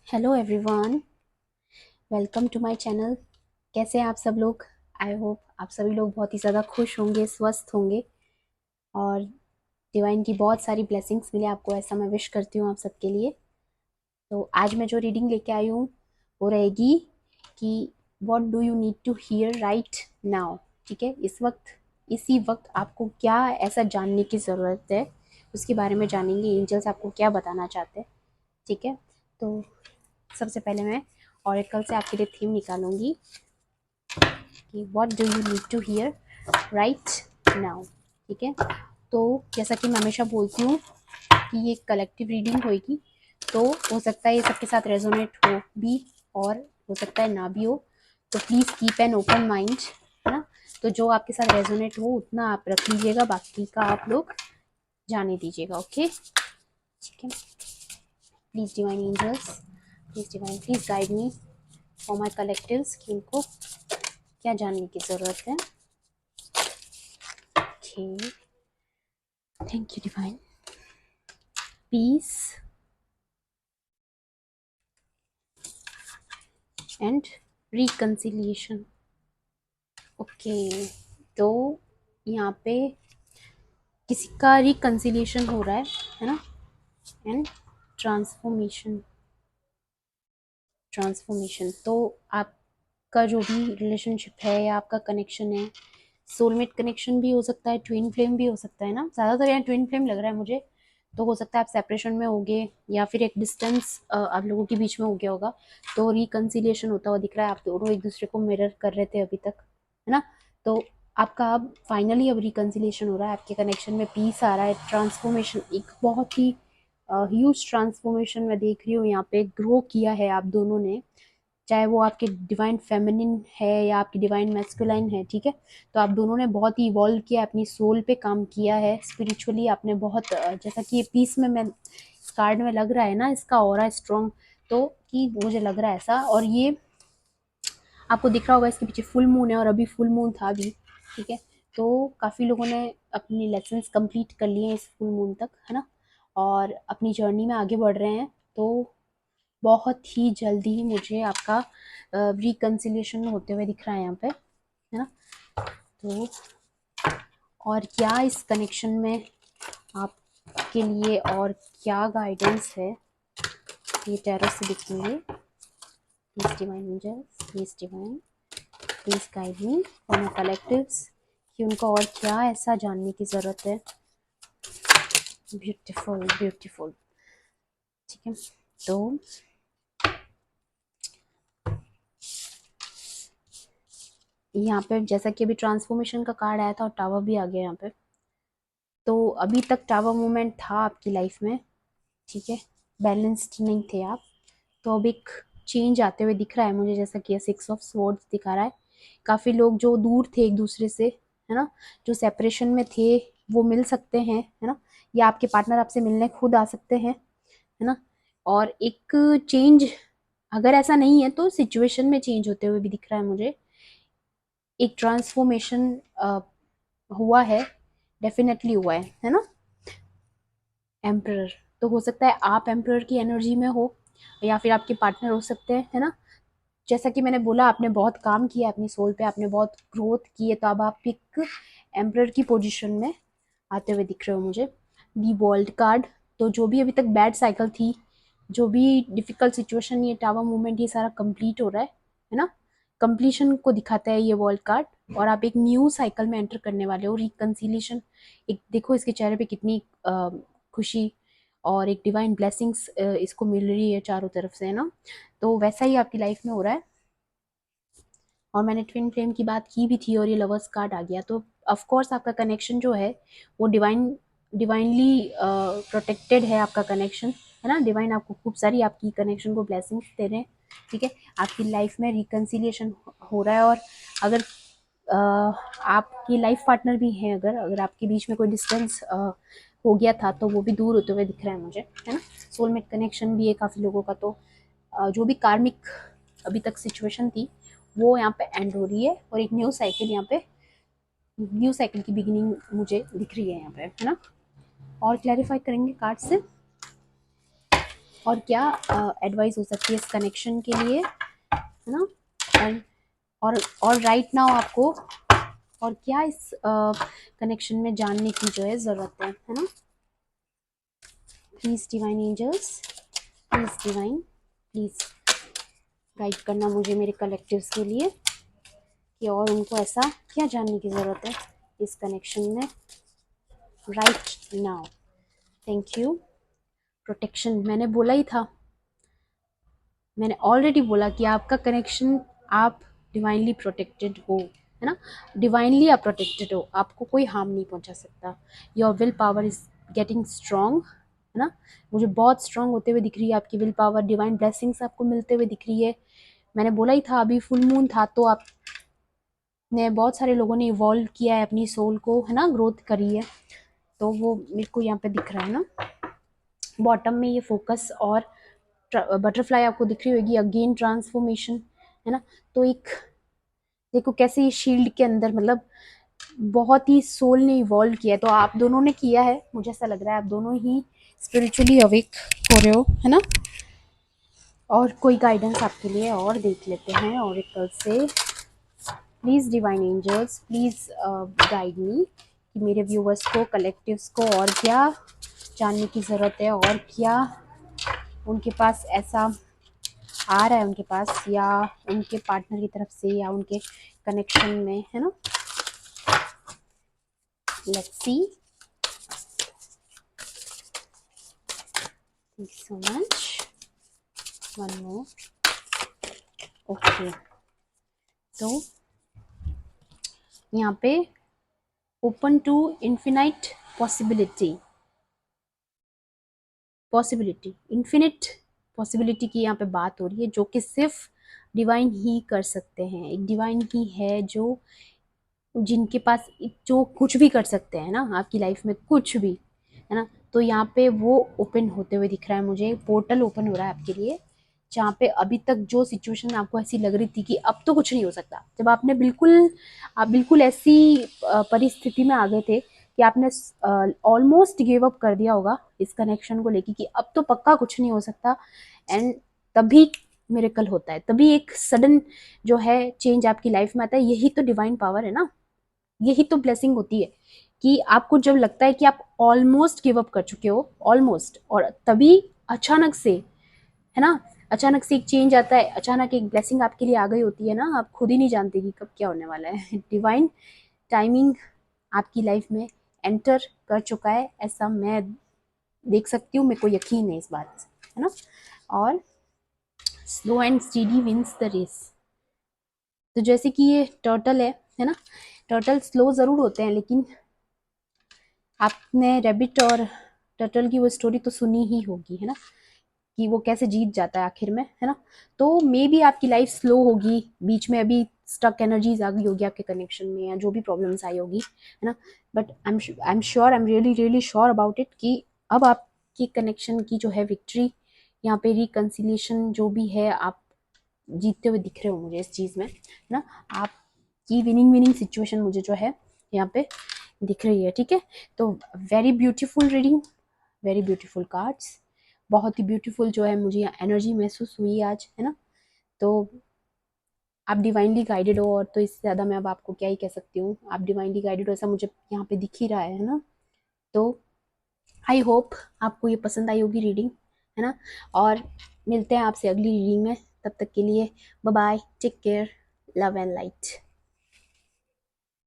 Hello everyone, welcome to my channel. कैसे हैं आप सब लोग? आई होप आप सभी लोग बहुत ही ज़्यादा खुश होंगे, स्वस्थ होंगे और डिवाइन की बहुत सारी ब्लेसिंग्स मिले आपको, ऐसा मैं विश करती हूँ आप सबके लिए। तो आज मैं जो रीडिंग लेके आई हूँ वो रहेगी कि what do you need to hear right now. ठीक है, इसी वक्त आपको क्या ऐसा जानने की ज़रूरत है, उसके बारे में जानेंगे। एंजल्स आपको क्या बताना चाहते हैं। ठीक है, तो सबसे पहले मैं ऑरेकल से आपके लिए थीम निकालूंगी कि what do you need to hear right now. ठीक है, तो जैसा कि मैं हमेशा बोलती हूँ कि ये कलेक्टिव रीडिंग होगी, तो हो सकता है ये सबके साथ रेजोनेट हो भी और हो सकता है ना भी हो। तो please keep an open mind, है ना। तो जो आपके साथ रेजोनेट हो उतना आप रख लीजिएगा, बाकी का आप लोग जाने दीजिएगा। ओके, ठीक है। Please divine angels, please divine, please guide me for my collectives कि उनको क्या जानने की ज़रूरत है। Okay, thank you divine. Peace and reconciliation. Okay, तो यहाँ पे किसी का रिकन्सिलिएशन हो रहा है ना। एंड ट्रांसफॉर्मेशन, ट्रांसफॉर्मेशन तो आपका जो भी रिलेशनशिप है या आपका कनेक्शन है, सोलमेट कनेक्शन भी हो सकता है, ट्विन फ्लेम भी हो सकता है ना। ज़्यादातर यहाँ ट्विन फ्लेम लग रहा है मुझे। तो हो सकता है आप सेपरेशन में होगे या फिर एक डिस्टेंस आप लोगों के बीच में हो गया होगा, तो रिकन्सिलिएशन होता हुआ दिख रहा है। आप दोनों एक दूसरे को मिरर कर रहे थे अभी तक, है ना। तो आपका अब फाइनली अब रिकन्सिलिएशन हो रहा है, आपके कनेक्शन में पीस आ रहा है। ट्रांसफॉर्मेशन, एक बहुत ही ह्यूज ट्रांसफॉर्मेशन मैं देख रही हूँ यहाँ पे। ग्रो किया है आप दोनों ने, चाहे वो आपके डिवाइन फेमिनिन है या आपकी डिवाइन मैस्कुलाइन है। ठीक है, तो आप दोनों ने बहुत ही इवॉल्व किया, अपनी सोल पे काम किया है स्पिरिचुअली। आपने बहुत जैसा कि ये पीस में मैं इस कार्ड में लग रहा है ना, इसका ऑरा स्ट्रॉन्ग, तो कि मुझे लग रहा है ऐसा। और ये आपको दिख रहा होगा, इसके पीछे फुल मून है और अभी फुल मून था भी। ठीक है, तो काफ़ी लोगों ने अपनी लेसन्स कंप्लीट कर लिए हैं इस फुल मून तक, है ना, और अपनी जर्नी में आगे बढ़ रहे हैं। तो बहुत ही जल्दी मुझे आपका रिकन्सिलिएशन होते हुए दिख रहा है यहाँ पे, है ना। तो और क्या इस कनेक्शन में आपके लिए और क्या गाइडेंस है, ये टैरो से दिखेंगे। Please divine angels, please divine, please guide me for my collectives कि उनको और क्या ऐसा जानने की ज़रूरत है। ब्यूटीफुल ब्यूटीफुल, ठीक है। तो यहाँ पे जैसा कि अभी ट्रांसफॉर्मेशन का कार्ड आया था और टावर भी आ गया यहाँ पे, तो अभी तक टावर मूवमेंट था आपकी लाइफ में। ठीक है, बैलेंस्ड नहीं थे आप, तो अब एक चेंज आते हुए दिख रहा है मुझे, जैसा कि 6 ऑफ स्वॉर्ड्स दिखा रहा है। काफ़ी लोग जो दूर थे एक दूसरे से, है ना, जो सेपरेशन में थे, वो मिल सकते हैं, है ना, या आपके पार्टनर आपसे मिलने खुद आ सकते हैं, है ना। और एक चेंज, अगर ऐसा नहीं है तो सिचुएशन में चेंज होते हुए भी दिख रहा है मुझे। एक ट्रांसफॉर्मेशन हुआ है, डेफिनेटली हुआ है ना। एम्प्रर, तो हो सकता है आप एम्प्रर की एनर्जी में हो या फिर आपके पार्टनर हो सकते हैं, है ना। जैसा कि मैंने बोला, आपने बहुत काम किया अपनी सोल पे, आपने बहुत ग्रोथ की है, तो अब आप एक एम्प्रर की पोजीशन में आते हुए दिख रहे हो मुझे। दी वर्ल्ड कार्ड, तो जो भी अभी तक बैड साइकिल थी, जो भी डिफिकल्ट सिचुएशन, ये टावर मूवमेंट, ये सारा कंप्लीट हो रहा है ना। कंप्लीशन को दिखाता है ये वर्ल्ड कार्ड, और आप एक न्यू साइकिल में एंटर करने वाले हो, रिकन्सिलिएशन। एक देखो इसके चेहरे पे कितनी खुशी और एक डिवाइन ब्लेसिंग्स इसको मिल रही है चारों तरफ से, है ना। तो वैसा ही आपकी लाइफ में हो रहा है। और मैंने ट्विन फ्लेम की बात की भी थी और ये लवर्स कार्ड आ गया, तो ऑफ कोर्स आपका कनेक्शन जो है वो डिवाइनली प्रोटेक्टेड है आपका कनेक्शन, है ना। डिवाइन आपको खूब सारी आपकी कनेक्शन को ब्लेसिंग्स दे रहे हैं। ठीक है, आपकी लाइफ में रिकन्सिलिएशन हो रहा है। और अगर आपकी लाइफ पार्टनर भी हैं, अगर अगर आपके बीच में कोई डिस्टेंस हो गया था, तो वो भी दूर होते हुए दिख रहा है मुझे, है ना। सोलमेट कनेक्शन भी है काफ़ी लोगों का। तो जो भी कार्मिक अभी तक सिचुएशन थी, वो यहाँ पे एंड हो रही है और एक न्यू साइकिल यहाँ पे, न्यू साइकिल की बिगिनिंग मुझे दिख रही है यहाँ पे, है ना। और क्लैरिफाई करेंगे कार्ड से। और क्या एडवाइस हो सकती है इस कनेक्शन के लिए, है ना। और और राइट नाउ आपको और क्या इस कनेक्शन में जानने की जो है ज़रूरत है ना। Please divine angels, please divine, please guide करना मुझे मेरे कलेक्टिव्स के लिए कि और उनको ऐसा क्या जानने की ज़रूरत है इस कनेक्शन में right now. Thank you. Protection, मैंने बोला ही था, मैंने ऑलरेडी बोला कि आपका कनेक्शन, आप डिवाइनली प्रोटेक्टेड हो, है ना। डिवाइनली आप प्रोटेक्टेड हो, आपको कोई हार्म नहीं पहुंचा सकता। Your will power is getting strong, है ना। मुझे बहुत स्ट्रॉन्ग होते हुए दिख रही है आपकी विल पावर। डिवाइन ब्लेसिंग्स आपको मिलते हुए दिख रही है। मैंने बोला ही था, अभी फुल मून था तो आपने, बहुत सारे लोगों ने इवॉल्व किया है अपनी सोल को, है ना, ग्रोथ करी है, तो वो मेरे को यहाँ पे दिख रहा है ना। बॉटम में ये फोकस और बटरफ्लाई आपको दिख रही होगी, अगेन ट्रांसफॉर्मेशन, है ना। तो एक देखो कैसे ये शील्ड के अंदर, मतलब बहुत ही सोल ने इवॉल्व किया है, तो आप दोनों ने किया है, मुझे ऐसा लग रहा है आप दोनों ही स्पिरिचुअली अवेक हो रहे हो, है ना। और कोई गाइडेंस आपके लिए और देख लेते हैं ऑरेकल से। Please divine angels, please guide me कि मेरे व्यूवर्स को, कलेक्टिव्स को और क्या जानने की ज़रूरत है, और क्या उनके पास ऐसा आ रहा है उनके पास, या उनके पार्टनर की तरफ से, या उनके कनेक्शन में, है ना। Let's see. Thank you so much. One more. Okay, तो यहाँ पे open to infinite possibility, infinite possibility की यहाँ पे बात हो रही है, जो कि सिर्फ डिवाइन ही कर सकते हैं। एक डिवाइन ही है जो, जिनके पास, जो कुछ भी कर सकते हैं ना आपकी लाइफ में, कुछ भी, है ना। तो यहाँ पे वो ओपन होते हुए दिख रहा है मुझे, पोर्टल ओपन हो रहा है आपके लिए, जहाँ पे अभी तक जो सिचुएशन आपको ऐसी लग रही थी कि अब तो कुछ नहीं हो सकता, जब आप बिल्कुल ऐसी परिस्थिति में आ गए थे कि आपने ऑलमोस्ट गिव अप कर दिया होगा इस कनेक्शन को लेके कि अब तो पक्का कुछ नहीं हो सकता, एंड तभी मिरेकल होता है, तभी एक सडन जो है चेंज आपकी लाइफ में आता है। यही तो डिवाइन पावर है ना, यही तो ब्लेसिंग होती है कि आपको जब लगता है कि आप ऑलमोस्ट गिव अप कर चुके हो, ऑलमोस्ट, और तभी अचानक से, है ना, अचानक से एक चेंज आता है, अचानक एक ब्लेसिंग आपके लिए आ गई होती है ना, आप खुद ही नहीं जानते कि कब क्या होने वाला है। डिवाइन टाइमिंग आपकी लाइफ में एंटर कर चुका है, ऐसा मैं देख सकती हूँ, मेरे को यकीन है इस बात से, है ना। और slow and steady wins the race. तो जैसे कि ये टर्टल है ना, टर्टल स्लो ज़रूर होते हैं, लेकिन आपने रैबिट और टर्टल की वो स्टोरी तो सुनी ही होगी, है ना, कि वो कैसे जीत जाता है आखिर में, है ना। तो मे बी आपकी लाइफ स्लो होगी, बीच में अभी स्टक एनर्जीज आ गई होगी आपके कनेक्शन में, या जो भी प्रॉब्लम्स आई होगी, है ना। But I am sure, I am really really sure about it कि अब आपकी कनेक्शन की जो है विक्ट्री, यहाँ पे रिकन्सिलिएशन जो भी है, आप जीतते हुए दिख रहे हो मुझे इस चीज़ में, है ना। आपकी विनिंग विनिंग सिचुएशन मुझे जो है यहाँ पे दिख रही है, ठीक है। तो very beautiful reading, very beautiful cards, बहुत ही ब्यूटीफुल जो है मुझे एनर्जी महसूस हुई आज, है ना। तो आप डिवाइनली गाइडेड हो, और तो इससे ज़्यादा मैं अब आपको क्या ही कह सकती हूँ, आप डिवाइनली गाइडेड हो ऐसा मुझे यहाँ पे दिख ही रहा है ना। तो आई होप आपको ये पसंद आई होगी रीडिंग, है ना। और मिलते हैं आपसे अगली रीडिंग में, तब तक के लिए bye bye, take care, love and light.